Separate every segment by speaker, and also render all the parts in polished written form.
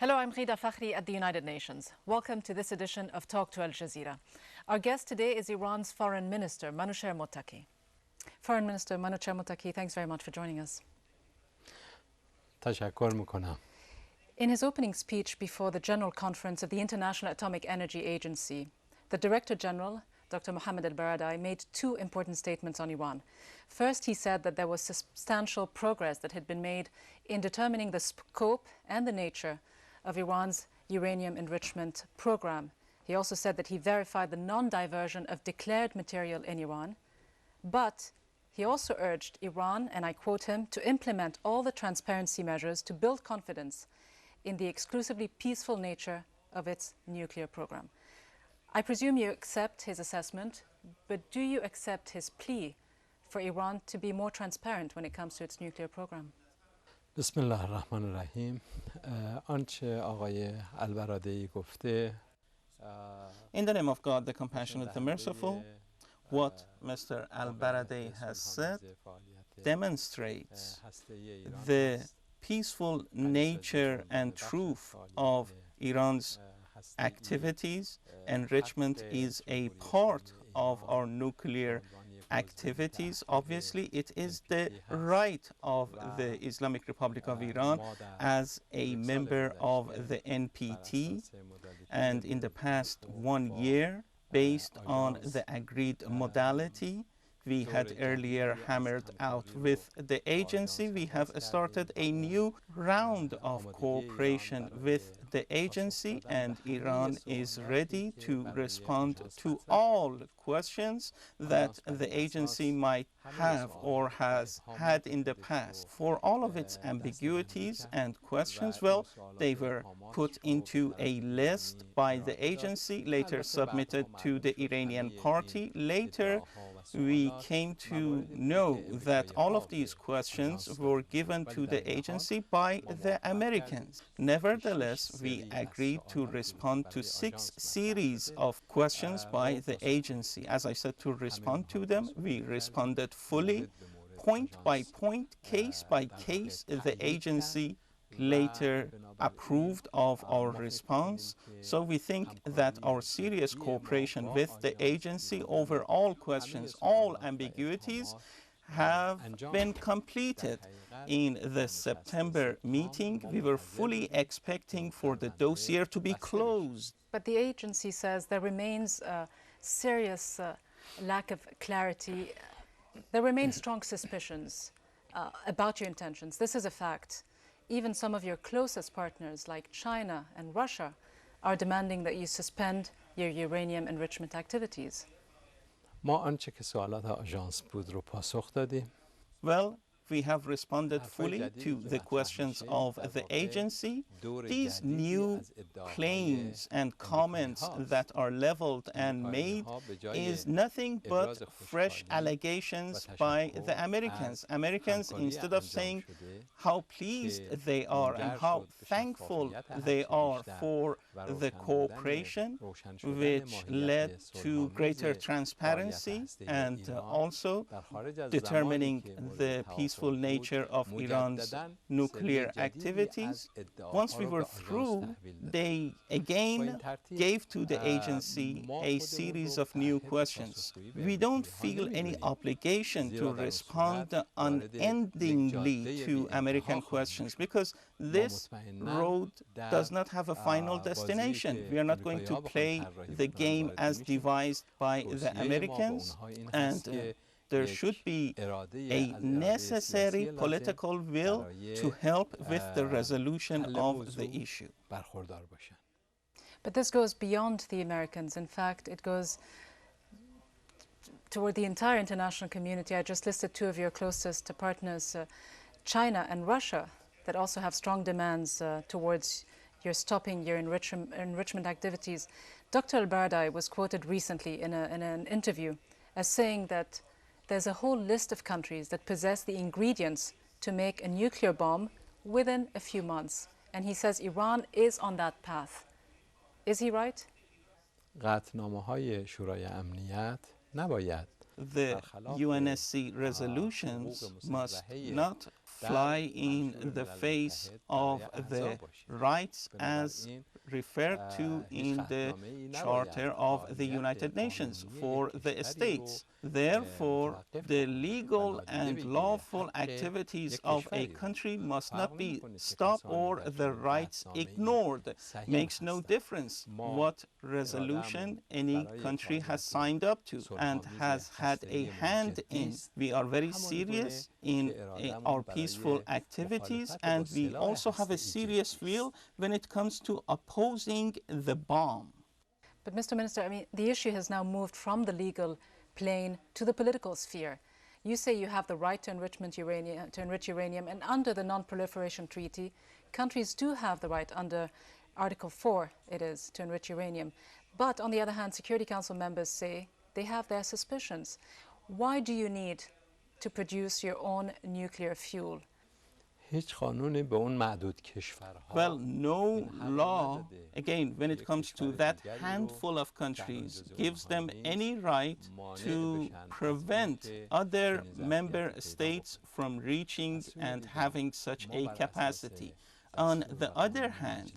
Speaker 1: Hello, I'm Ghida Fakhry at the United Nations. Welcome to this edition of Talk to Al Jazeera. Our guest today is Iran's Foreign Minister, Manouchehr Mottaki. Foreign Minister Manouchehr Mottaki, thanks very much for joining us.
Speaker 2: تشکر میکنم.
Speaker 1: In his opening speech before the General Conference of the International Atomic Energy Agency, the Director General, Dr. Mohammad al-Baradei, made two important statements on Iran. First, he said that there was substantial progress that had been made in determining the scope and the nature of Iran's uranium enrichment program. He also said that he verified the non-diversion of declared material in Iran, but he also urged Iran, and I quote him, to implement all the transparency measures to build confidence in the exclusively peaceful nature of its nuclear program. I presume you accept his assessment, but do you accept his plea for Iran to be more transparent when it comes to its nuclear program?
Speaker 2: بسم الله الرحمن الرحیم. آنچه آقای البرادعی گفته
Speaker 3: In the name of God, the compassionate, the merciful, what Mr. al-Baradei has said demonstrates the peaceful nature and truth of Iran's activities. Enrichment is a part of our nuclear activities. Obviously, it is the right of the Islamic Republic of Iran as a member of the NPT, and in the past 1 year, based on the agreed modality we had earlier hammered out with the agency, we have started a new round of cooperation with the agency, and Iran is ready to respond to all questions that the agency might have or has had in the past. For all of its ambiguities and questions, well, they were put into a list by the agency, later submitted to the Iranian party. Later, we came to know that all of these questions were given to the agency by the Americans. Nevertheless, we agreed to respond to 6 series of questions by the agency. As I said, to respond to them, we responded fully, point by point, case by case. The agency later approved of our response. So we think that our serious cooperation with the agency over all questions, all ambiguities, have been completed. In the September meeting, we were fully expecting for the dossier to be closed.
Speaker 1: But the agency says there remains a serious lack of clarity. There remain strong suspicions about your intentions. This is a fact. Even some of your closest partners, like China and Russia, are demanding that you suspend your uranium enrichment activities.
Speaker 2: ما آنچه که سوالات آژانس بود رو پاسخ دادیم.
Speaker 3: Well, we have responded fully to the questions of the agency. These new claims and comments that are leveled and made is nothing but fresh allegations by the Americans. Americans, instead of saying how pleased they are and how thankful they are for the cooperation, which led to greater transparency and also determining the peaceful nature of Iran's nuclear activities. Once we were through, they again gave to the agency a series of new questions. We don't feel any obligation to respond unendingly to American questions because this road does not have a final destination. We are not going to play the game as devised by the Americans, and there should be a necessary political will to help with the resolution of the issue.
Speaker 1: But this goes beyond the Americans. In fact, it goes toward the entire international community. I just listed 2 of your closest partners, China and Russia, that also have strong demands towards your stopping your enrichment activities. Dr. al-Baradei was quoted recently in an interview as saying that there's a whole list of countries that possess the ingredients to make a nuclear bomb within a few months. And he says Iran is on that path. Is he right?
Speaker 2: قطعنامه‌های شورای امنیت نباید
Speaker 3: The UNSC resolutions must not fly in the face of the rights as referred to in the Charter of the United Nations for the states. Therefore, the legal and lawful activities of a country must not be stopped or the rights ignored. Makes no difference what resolution any country has signed up to and has had a hand in. We are very serious in our peaceful activities, and we also have a serious view when it comes to opposing the bomb.
Speaker 1: But Mr. Minister, I mean, the issue has now moved from the legal plane to the political sphere. You say you have the right to enrich uranium, and under the Non-Proliferation Treaty, countries do have the right under Article 4, it is, to enrich uranium. But on the other hand, Security Council members say they have their suspicions. Why do you need to produce your own nuclear fuel?
Speaker 3: Well, no law, again, when it comes to that handful of countries, gives them any right to prevent other member states from reaching and having such a capacity. On the other hand,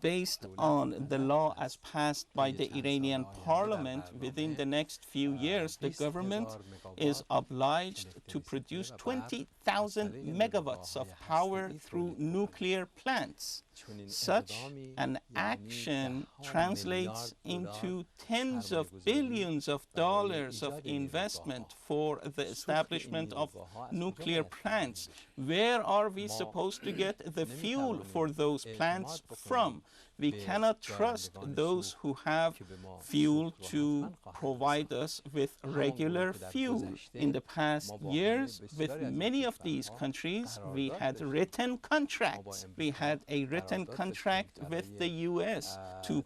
Speaker 3: based on the law as passed by the Iranian parliament, within the next few years, the government is obliged to produce 20,000 megawatts of power through nuclear plants. Such an action translates into tens of billions of dollars of investment for the establishment of nuclear plants. Where are we supposed to get the fuel for those plants from? We cannot trust those who have fuel to provide us with regular fuel. In the past years, with many of these countries, we had written contracts. We had a written contract with the US to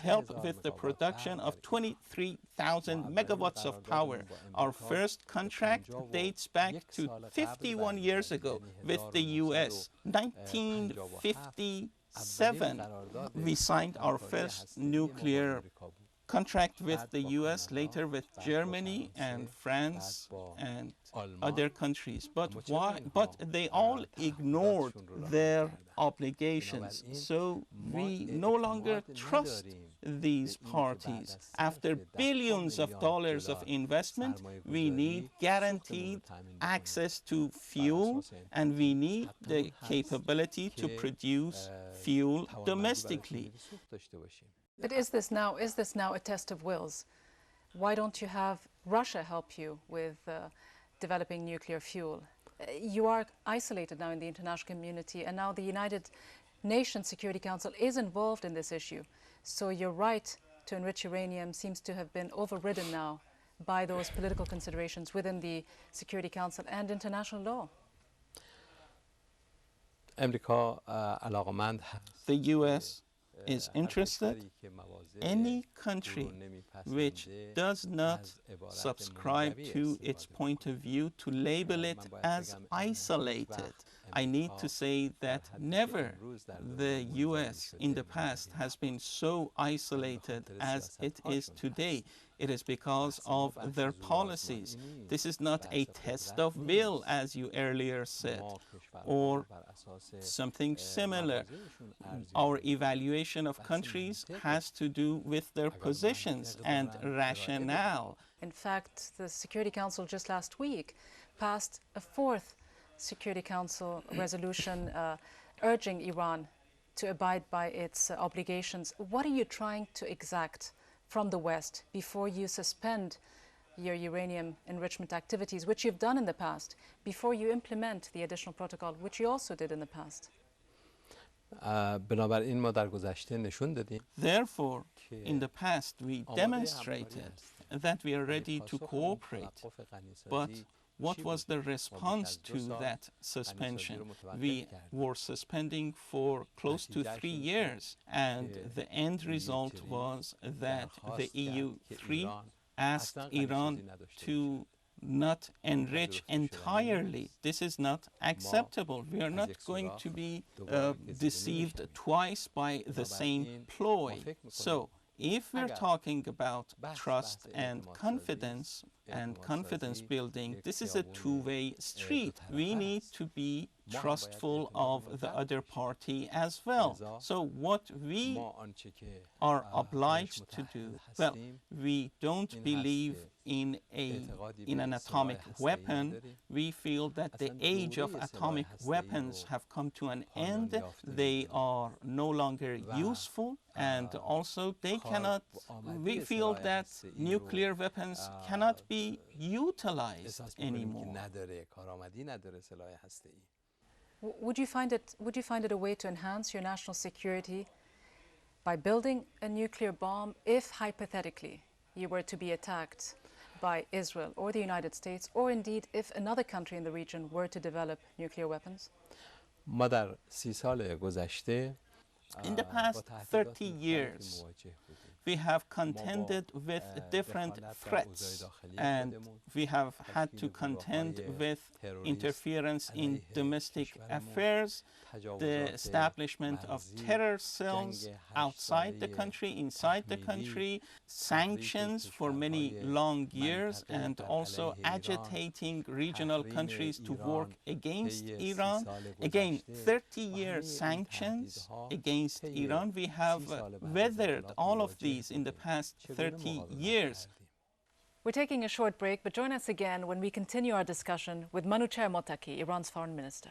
Speaker 3: help with the production of 23,000 megawatts of power. Our first contract dates back to 51 years ago with the US, 1957. We signed our first nuclear contract with the US, later with Germany and France and other countries. But why? But they all ignored their obligations. So we no longer trust these parties. After billions of dollars of investment, we need guaranteed access to fuel, and we need the capability to produce fuel domestically.
Speaker 1: But is this now a test of wills? Why don't you have Russia help you with developing nuclear fuel? You are isolated now in the international community, and now the United Nations Security Council is involved in this issue. So your right to enrich uranium seems to have been overridden now by those political considerations within the Security Council and international law.
Speaker 3: The US is interested. Any country which does not subscribe to its point of view to label it as isolated. I need to say that never the US in the past has been so isolated as it is today. It is because of their policies. This is not a test of will, as you earlier said, or something similar. Our evaluation of countries has to do with their positions and rationale.
Speaker 1: In fact, the Security Council just last week passed a fourth Security Council resolution urging Iran to abide by its obligations. What are you trying to exact from the West before you suspend your uranium enrichment activities, which you've done in the past, before you implement the additional protocol, which you also did in the past?
Speaker 3: Therefore, in the past, we demonstrated that we are ready to cooperate. But what was the response to that suspension? We were suspending for close to 3 years, and the end result was that the EU3 asked Iran to not enrich entirely. This is not acceptable. We are not going to be deceived twice by the same ploy. So if we're talking about trust and confidence building, this is a two-way street. We need to be trustful of the other party as well. So what we are obliged to do, well, we don't believe in an atomic weapon. We feel that the age of atomic weapons have come to an end. They are no longer useful, and also we feel that nuclear weapons cannot be utilized anymore.
Speaker 1: Would you find it a way to enhance your national security by building a nuclear bomb if hypothetically you were to be attacked by Israel or the United States, or indeed if another country in the region were to develop nuclear weapons?
Speaker 2: ما در 30 سال گذشته
Speaker 3: In the past 30 years, we have contended with different threats, and we have had to contend with interference in domestic affairs, the establishment of terror cells outside the country, inside the country, sanctions for many long years, and also agitating regional countries to work against Iran. Again, 30-year sanctions against Iran. We have weathered all of these in the past 30 years.
Speaker 1: We're taking a short break, but join us again when we continue our discussion with Manouchehr Mottaki, Iran's foreign minister.